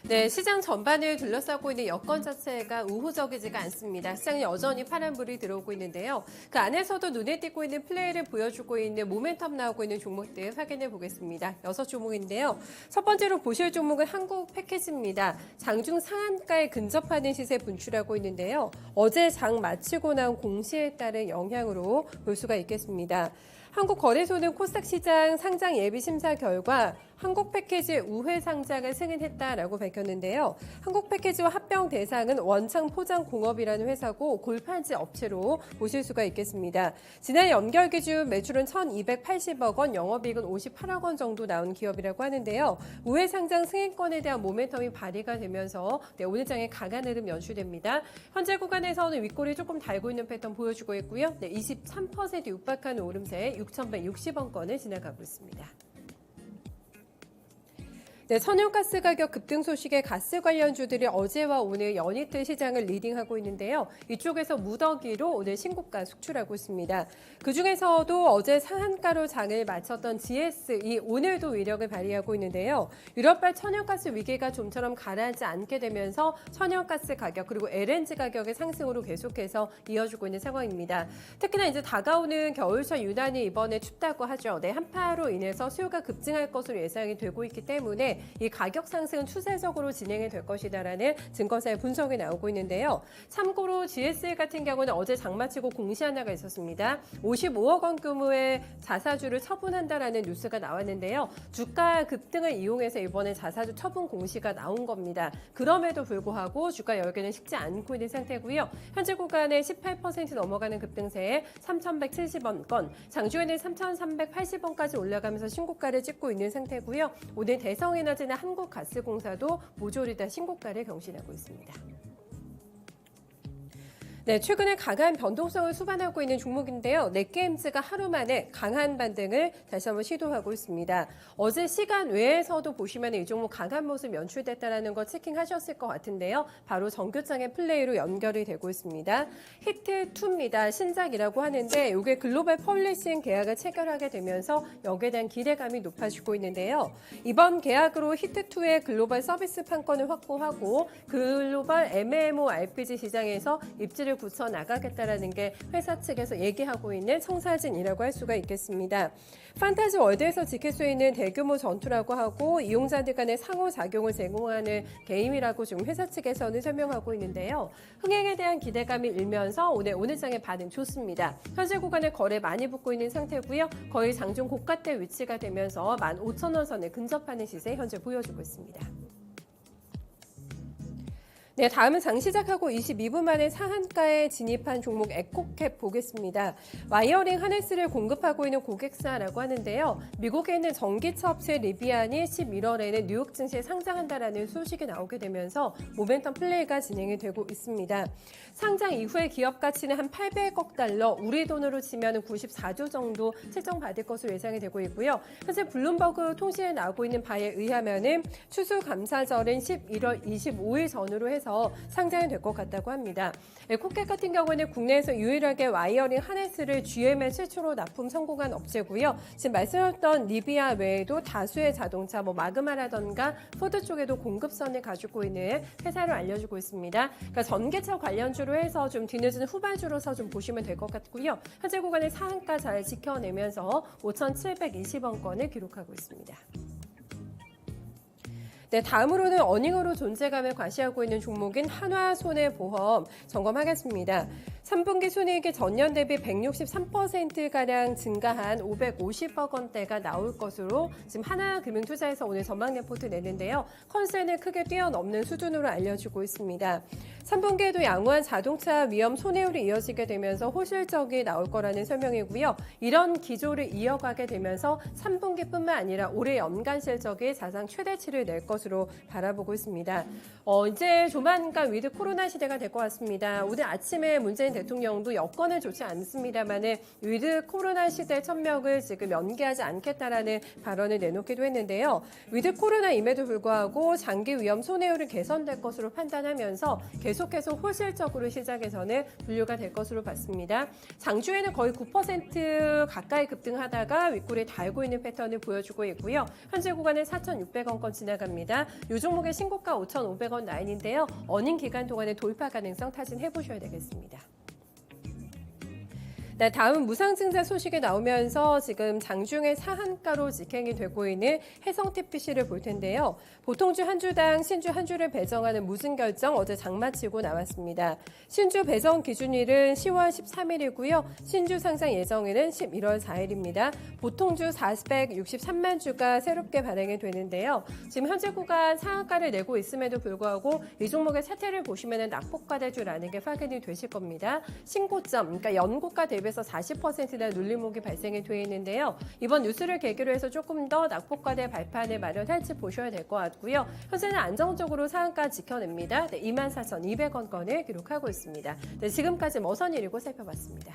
네, 시장 전반을 둘러싸고 있는 여건 자체가 우호적이지가 않습니다. 시장은 여전히 파란불이 들어오고 있는데요. 그 안에서도 눈에 띄고 있는 플레이를 보여주고 있는 모멘텀 나오고 있는 종목들 확인해 보겠습니다. 6종목인데요. 첫 번째로 보실 종목은 한국 패키지입니다. 장중 상한가에 근접하는 시세 분출하고 있는데요. 어제 장 마치고 나온 공시에 따른 영향으로 볼 수가 있겠습니다. 한국거래소는 코스닥 시장 상장 예비 심사 결과 한국 패키지 우회 상장을 승인했다라고 밝혔는데요. 한국 패키지와 합병 대상은 원창 포장 공업이라는 회사고 골판지 업체로 보실 수가 있겠습니다. 지난 연결 기준 매출은 1,280억 원, 영업이익은 58억 원 정도 나온 기업이라고 하는데요. 우회 상장 승인권에 대한 모멘텀이 발휘가 되면서 오늘 장에 강한 흐름 연출됩니다. 현재 구간에서는 윗골이 조금 달고 있는 패턴 보여주고 있고요. 23% 육박하는 오름세 6,160원권을 지나가고 있습니다. 네, 천연가스 가격 급등 소식에 가스 관련주들이 어제와 오늘 연이틀 시장을 리딩하고 있는데요. 이쪽에서 무더기로 오늘 신고가 속출하고 있습니다. 그중에서도 어제 상한가로 장을 마쳤던 GS이 오늘도 위력을 발휘하고 있는데요. 유럽발 천연가스 위기가 좀처럼 가라앉지 않게 되면서 천연가스 가격 그리고 LNG 가격의 상승으로 계속해서 이어지고 있는 상황입니다. 특히나 이제 다가오는 겨울철 유난히 이번에 춥다고 하죠. 네, 한파로 인해서 수요가 급증할 것으로 예상이 되고 있기 때문에 이 가격 상승은 추세적으로 진행이 될 것이다라는 증권사의 분석이 나오고 있는데요. 참고로 GSL 같은 경우는 어제 장마치고 공시 하나가 있었습니다. 55억 원 규모의 자사주를 처분한다라는 뉴스가 나왔는데요. 주가 급등을 이용해서 이번에 자사주 처분 공시가 나온 겁니다. 그럼에도 불구하고 주가 열기는 식지 않고 있는 상태고요. 현재 구간에 18% 넘어가는 급등세에 3,170원권, 장중에는 3,380원까지 올라가면서 신고가를 찍고 있는 상태고요. 오늘 대성에너지나 한국가스공사도 모조리 다 신고가를 경신하고 있습니다. 네, 최근에 강한 변동성을 수반하고 있는 종목인데요. 넷게임즈가 하루 만에 강한 반등을 다시 한번 시도하고 있습니다. 어제 시간 외에서도 보시면 이 종목 강한 모습 연출됐다는 거 체킹하셨을 것 같은데요. 바로 정교장의 플레이로 연결이 되고 있습니다. 히트2입니다. 신작이라고 하는데 이게 글로벌 퍼블리싱 계약을 체결하게 되면서 여기에 대한 기대감이 높아지고 있는데요. 이번 계약으로 히트2의 글로벌 서비스 판권을 확보하고 글로벌 MMORPG 시장에서 입지를 붙여 나가겠다라는 게 회사 측에서 얘기하고 있는 청사진이라고 할 수가 있겠습니다. 판타지 월드에서 지킬 수 있는 대규모 전투라고 하고 이용자들 간의 상호작용을 제공하는 게임이라고 지금 회사 측에서는 설명하고 있는데요. 흥행에 대한 기대감이 일면서 오늘 장의 반응 좋습니다. 현재 구간에 거래 많이 붙고 있는 상태고요. 거의 장중 고가대 위치가 되면서 15,000원 선에 근접하는 시세 현재 보여주고 있습니다. 네, 다음은 장 시작하고 22분 만에 상한가에 진입한 종목 에코캡 보겠습니다. 와이어링 하네스를 공급하고 있는 고객사라고 하는데요. 미국에 있는 전기차 업체 리비안이 11월에는 뉴욕 증시에 상장한다라는 소식이 나오게 되면서 모멘텀 플레이가 진행이 되고 있습니다. 상장 이후에 기업 가치는 한 800억 달러, 우리 돈으로 치면 94조 정도 책정받을 것으로 예상이 되고 있고요. 현재 블룸버그 통신에 나오고 있는 바에 의하면은 추수감사절은 11월 25일 전후로 해서 상장이 될 것 같다고 합니다. 에코캡 같은 경우는 국내에서 유일하게 와이어링 하네스를 GM에 최초로 납품 성공한 업체고요. 지금 말씀하셨던 리비아 외에도 다수의 자동차, 마그마라던가 포드 쪽에도 공급선을 가지고 있는 회사로 알려지고 있습니다. 그러니까 전기차 관련주로 해서 좀 뒤늦은 후발주로서 좀 보시면 될 것 같고요. 현재 구간의 상한가 잘 지켜내면서 5,720원권을 기록하고 있습니다. 네, 다음으로는 어닝으로 존재감을 과시하고 있는 종목인 한화손해보험 점검하겠습니다. 3분기 순이익이 전년 대비 163%가량 증가한 550억 원대가 나올 것으로 지금 하나금융투자에서 오늘 전망 레포트 내는데요. 컨센을 크게 뛰어넘는 수준으로 알려지고 있습니다. 3분기에도 양호한 자동차 위험 손해율이 이어지게 되면서 호실적이 나올 거라는 설명이고요. 이런 기조를 이어가게 되면서 3분기뿐만 아니라 올해 연간 실적이 사상 최대치를 낼 것으로 바라보고 있습니다. 이제 조만간 위드 코로나 시대가 될 것 같습니다. 오늘 아침에 문재인 대통령도 여건은 좋지 않습니다만은 위드 코로나 시대 천명을 지금 연기하지 않겠다라는 발언을 내놓기도 했는데요. 위드 코로나임에도 불구하고 장기 위험 손해율은 개선될 것으로 판단하면서 계속해서 호실적으로 시장에서는 분류가 될 것으로 봤습니다. 장주에는 거의 9% 가까이 급등하다가 윗골에 달고 있는 패턴을 보여주고 있고요. 현재 구간은 4,600원권 지나갑니다. 이 종목의 신고가 5,500원 라인인데요. 어닝 기간 동안에 돌파 가능성 타진해 보셔야 되겠습니다. 네, 다음 무상증자 소식이 나오면서 지금 장중에 상한가로 직행이 되고 있는 해성TPC를 볼 텐데요. 보통주 한 주당 신주 한 주를 배정하는 무증결정 어제 장마치고 나왔습니다. 신주 배정 기준일은 10월 13일이고요. 신주 상장 예정일은 11월 4일입니다. 보통주 463만 주가 새롭게 발행이 되는데요. 지금 현재 구간 상한가를 내고 있음에도 불구하고 이 종목의 차트를 보시면 낙폭과대주라는 게 확인이 되실 겁니다. 신고점, 그러니까 연고가 대비해서 40%나 눌림목이 발생이 되어 있는데요. 이번 뉴스를 계기로 해서 조금 더 낙폭과대 발판을 마련할지 보셔야 될 것 같고요. 현재는 안정적으로 상한가 지켜냅니다. 네, 24,200원권을 기록하고 있습니다. 네, 지금까지 머선일이고 살펴봤습니다.